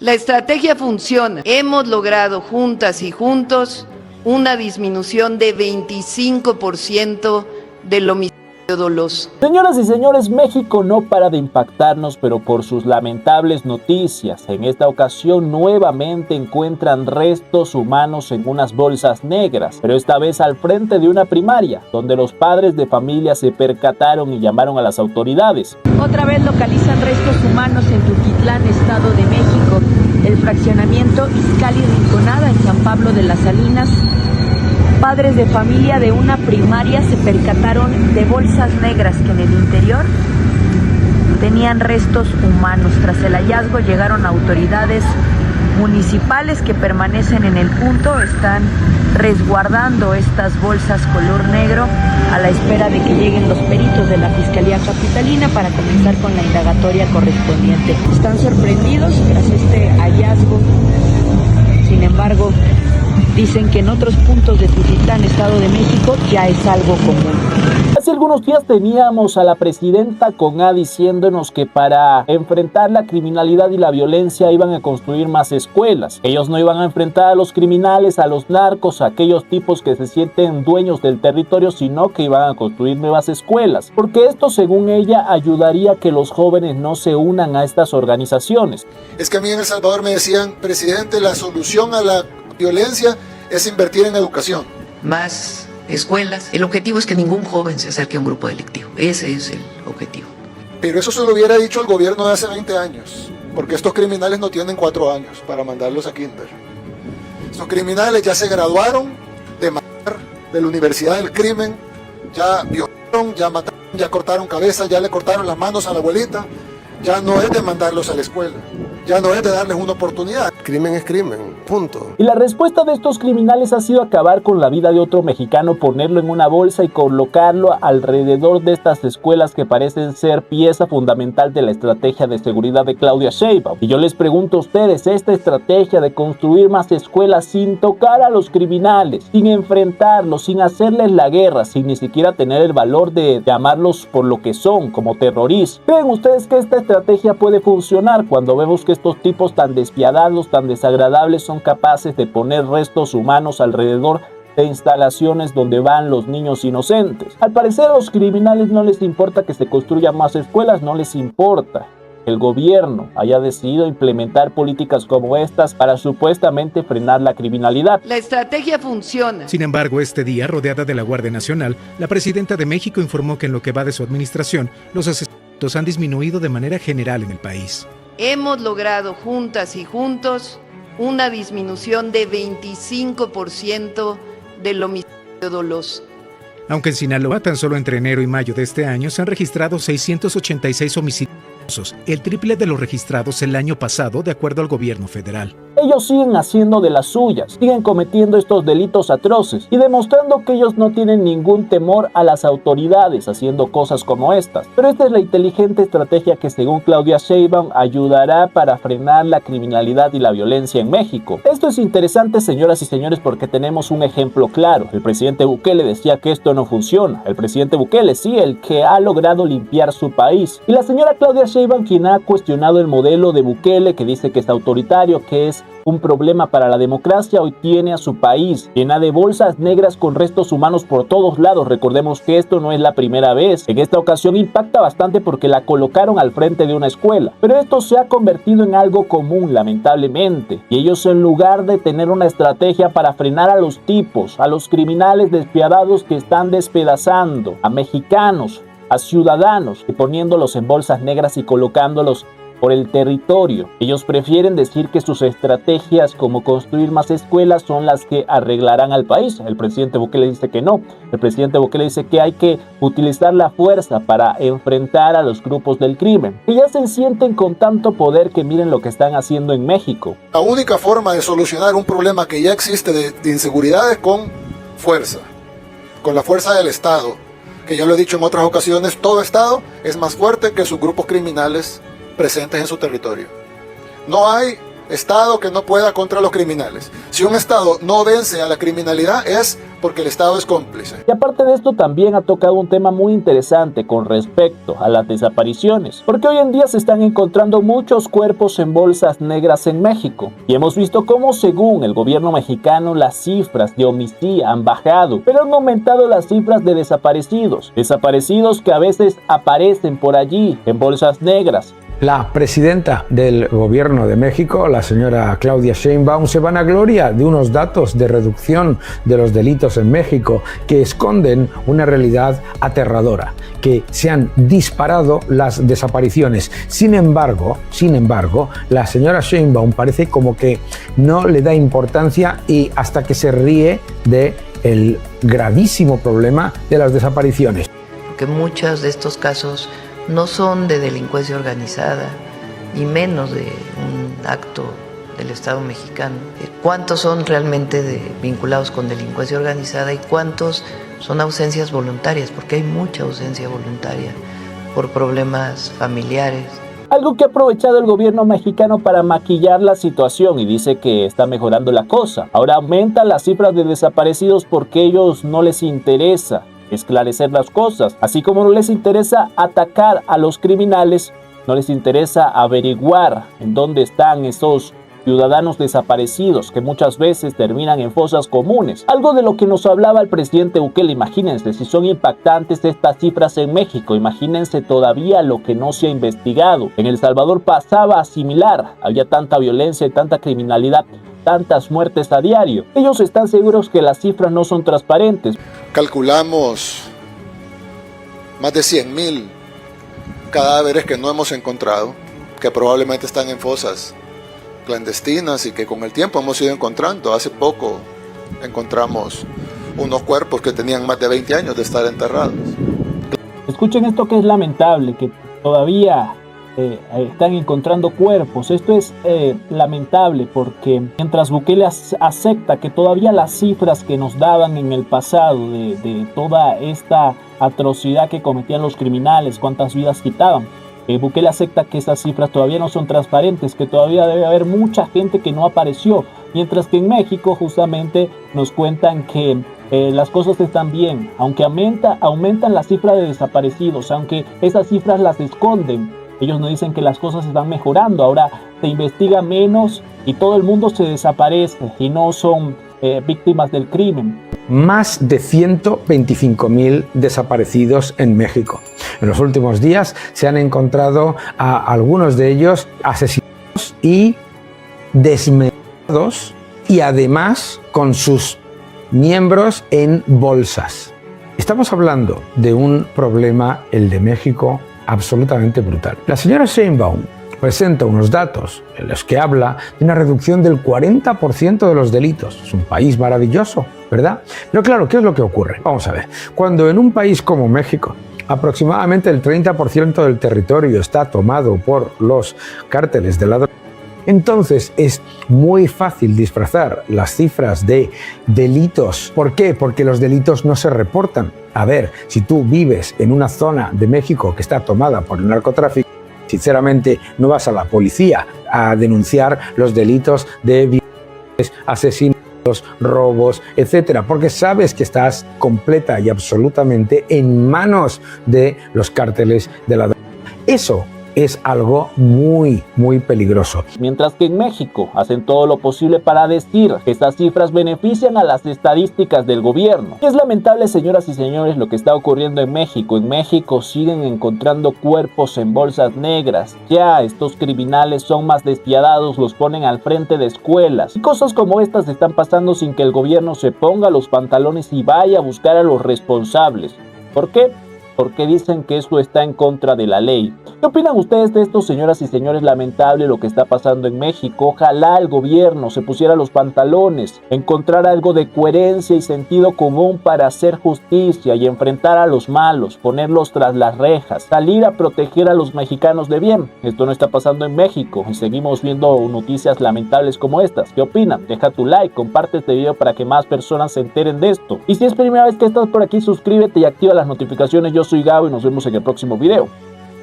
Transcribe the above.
La estrategia funciona. Hemos logrado juntas y juntos una disminución de 25% del homicidio doloso. Señoras y señores, México no para de impactarnos, pero por sus lamentables noticias. En esta ocasión nuevamente encuentran restos humanos en unas bolsas negras, pero esta vez al frente de una primaria, donde los padres de familia se percataron y llamaron a las autoridades. Otra vez localizan restos humanos en Tultitlán, Estado de México, el fraccionamiento Izcalli Rinconada en San Pablo de las Salinas. Padres de familia de una primaria se percataron de bolsas negras que en el interior tenían restos humanos. Tras el hallazgo llegaron autoridades municipales que permanecen en el punto, están resguardando estas bolsas color negro a la espera de que lleguen los peritos de la Fiscalía Capitalina para comenzar con la indagatoria correspondiente. Están sorprendidos tras este hallazgo, sin embargo, dicen que en otros puntos de Tultitlán, Estado de México, ya es algo común. Hace algunos días teníamos a la presidenta con A diciéndonos que para enfrentar la criminalidad y la violencia iban a construir más escuelas. Ellos no iban a enfrentar a los criminales, a los narcos, a aquellos tipos que se sienten dueños del territorio, sino que iban a construir nuevas escuelas. Porque esto, según ella, ayudaría a que los jóvenes no se unan a estas organizaciones. Es que a mí en El Salvador me decían, presidente, la solución a la violencia es invertir en educación. Más escuelas. El objetivo es que ningún joven se acerque a un grupo delictivo. Ese es el objetivo. Pero eso se lo hubiera dicho el gobierno de hace 20 años, porque estos criminales no tienen 4 años para mandarlos a kinder. Estos criminales ya se graduaron de la Universidad del Crimen, ya violaron, ya mataron, ya cortaron cabezas, ya le cortaron las manos a la abuelita. Ya no es de mandarlos a la escuela, ya no es de darles una oportunidad. Crimen es crimen, punto. Y la respuesta de estos criminales ha sido acabar con la vida de otro mexicano, ponerlo en una bolsa y colocarlo alrededor de estas escuelas que parecen ser pieza fundamental de la estrategia de seguridad de Claudia Sheinbaum. Y yo les pregunto a ustedes, esta estrategia de construir más escuelas sin tocar a los criminales, sin enfrentarlos, sin hacerles la guerra, sin ni siquiera tener el valor de llamarlos por lo que son, como terroristas, ¿creen ustedes que esta estrategia puede funcionar cuando vemos que estos tipos tan despiadados, tan desagradables son capaces de poner restos humanos alrededor de instalaciones donde van los niños inocentes? Al parecer a los criminales no les importa que se construyan más escuelas, no les importa que el gobierno haya decidido implementar políticas como estas para supuestamente frenar la criminalidad. La estrategia funciona. Sin embargo, este día, rodeada de la Guardia Nacional, la presidenta de México informó que en lo que va de su administración, los asesinatos han disminuido de manera general en el país. Hemos logrado juntas y juntos una disminución de 25% del homicidio doloso. Aunque en Sinaloa, tan solo entre enero y mayo de este año, se han registrado 686 homicidios, el triple de los registrados el año pasado, de acuerdo al gobierno federal. Ellos siguen haciendo de las suyas, siguen cometiendo estos delitos atroces y demostrando que ellos no tienen ningún temor a las autoridades haciendo cosas como estas. Pero esta es la inteligente estrategia que, según Claudia Sheinbaum, ayudará para frenar la criminalidad y la violencia en México. Esto es interesante, señoras y señores, porque tenemos un ejemplo claro. El presidente Bukele decía que esto no funciona. El presidente Bukele, sí, el que ha logrado limpiar su país. Y la señora Claudia Sheinbaum, quien ha cuestionado el modelo de Bukele, que dice que es autoritario, que es un problema para la democracia, hoy tiene a su país llena de bolsas negras con restos humanos por todos lados. Recordemos que esto no es la primera vez. En esta ocasión impacta bastante porque la colocaron al frente de una escuela. Pero esto se ha convertido en algo común, lamentablemente. Y ellos, en lugar de tener una estrategia para frenar a los tipos, a los criminales despiadados que están despedazando a mexicanos, a ciudadanos, y poniéndolos en bolsas negras y colocándolos por el territorio, ellos prefieren decir que sus estrategias como construir más escuelas son las que arreglarán al país. El presidente Bukele dice que no. El presidente Bukele dice que hay que utilizar la fuerza para enfrentar a los grupos del crimen, que ya se sienten con tanto poder que miren lo que están haciendo en México. La única forma de solucionar un problema que ya existe de inseguridad es con fuerza, con la fuerza del Estado, que ya lo he dicho en otras ocasiones, todo Estado es más fuerte que sus grupos criminales presentes en su territorio. No hay Estado que no pueda contra los criminales. Si un Estado no vence a la criminalidad es porque el Estado es cómplice. Y aparte de esto también ha tocado un tema muy interesante con respecto a las desapariciones, porque hoy en día se están encontrando muchos cuerpos en bolsas negras en México, y hemos visto cómo según el gobierno mexicano las cifras de homicidio han bajado, pero han aumentado las cifras de desaparecidos que a veces aparecen por allí en bolsas negras. La presidenta del Gobierno de México, la señora Claudia Sheinbaum, se vanagloria de unos datos de reducción de los delitos en México que esconden una realidad aterradora, que se han disparado las desapariciones. Sin embargo, la señora Sheinbaum parece como que no le da importancia y hasta que se ríe del gravísimo problema de las desapariciones. Porque muchos de estos casos no son de delincuencia organizada, ni menos de un acto del Estado mexicano. ¿Cuántos son realmente vinculados con delincuencia organizada y cuántos son ausencias voluntarias? Porque hay mucha ausencia voluntaria por problemas familiares. Algo que ha aprovechado el gobierno mexicano para maquillar la situación y dice que está mejorando la cosa. Ahora aumentan las cifras de desaparecidos porque a ellos no les interesa esclarecer las cosas, así como no les interesa atacar a los criminales, no les interesa averiguar en dónde están esos ciudadanos desaparecidos que muchas veces terminan en fosas comunes. Algo de lo que nos hablaba el presidente Bukele. Imagínense si son impactantes estas cifras en México, imagínense todavía lo que no se ha investigado. En El Salvador pasaba a similar, había tanta violencia y tanta criminalidad, tantas muertes a diario. Ellos están seguros que las cifras no son transparentes. Calculamos más de 100,000 cadáveres que no hemos encontrado, que probablemente están en fosas clandestinas y que con el tiempo hemos ido encontrando. Hace poco encontramos unos cuerpos que tenían más de 20 años de estar enterrados. Escuchen esto que es lamentable, que todavía están encontrando cuerpos. Esto es lamentable porque mientras Bukele acepta que todavía las cifras que nos daban en el pasado de toda esta atrocidad que cometían los criminales, cuántas vidas quitaban, Bukele acepta que esas cifras todavía no son transparentes, que todavía debe haber mucha gente que no apareció, mientras que en México justamente nos cuentan que las cosas están bien, aunque aumentan las cifras de desaparecidos, aunque esas cifras las esconden. Ellos nos dicen que las cosas están mejorando, ahora se investiga menos y todo el mundo se desaparece y no son víctimas del crimen. Más de 125.000 desaparecidos en México. En los últimos días se han encontrado a algunos de ellos asesinados y desmembrados y además con sus miembros en bolsas. Estamos hablando de un problema, el de México, absolutamente brutal. La señora Sheinbaum presenta unos datos en los que habla de una reducción del 40% de los delitos. Es un país maravilloso, ¿verdad? Pero claro, ¿qué es lo que ocurre? Vamos a ver. Cuando en un país como México aproximadamente el 30% del territorio está tomado por los cárteles de la droga, entonces es muy fácil disfrazar las cifras de delitos. ¿Por qué? Porque los delitos no se reportan. A ver, si tú vives en una zona de México que está tomada por el narcotráfico, sinceramente no vas a la policía a denunciar los delitos de violencia, asesinatos, robos, etcétera, porque sabes que estás completa y absolutamente en manos de los cárteles de la droga. Eso es algo muy, muy peligroso. Mientras que en México hacen todo lo posible para decir que estas cifras benefician a las estadísticas del gobierno. Y es lamentable, señoras y señores, lo que está ocurriendo en México. En México siguen encontrando cuerpos en bolsas negras. Ya estos criminales son más despiadados, los ponen al frente de escuelas. Y cosas como estas están pasando sin que el gobierno se ponga los pantalones y vaya a buscar a los responsables. ¿Por qué? Porque dicen que eso está en contra de la ley. ¿Qué opinan ustedes de esto, señoras y señores? Lamentable lo que está pasando en México. Ojalá el gobierno se pusiera los pantalones, encontrara algo de coherencia y sentido común para hacer justicia y enfrentar a los malos, ponerlos tras las rejas, salir a proteger a los mexicanos de bien. Esto no está pasando en México y seguimos viendo noticias lamentables como estas. ¿Qué opinan? Deja tu like, comparte este video para que más personas se enteren de esto. Y si es primera vez que estás por aquí, suscríbete y activa las notificaciones. Yo soy Gabo y nos vemos en el próximo video.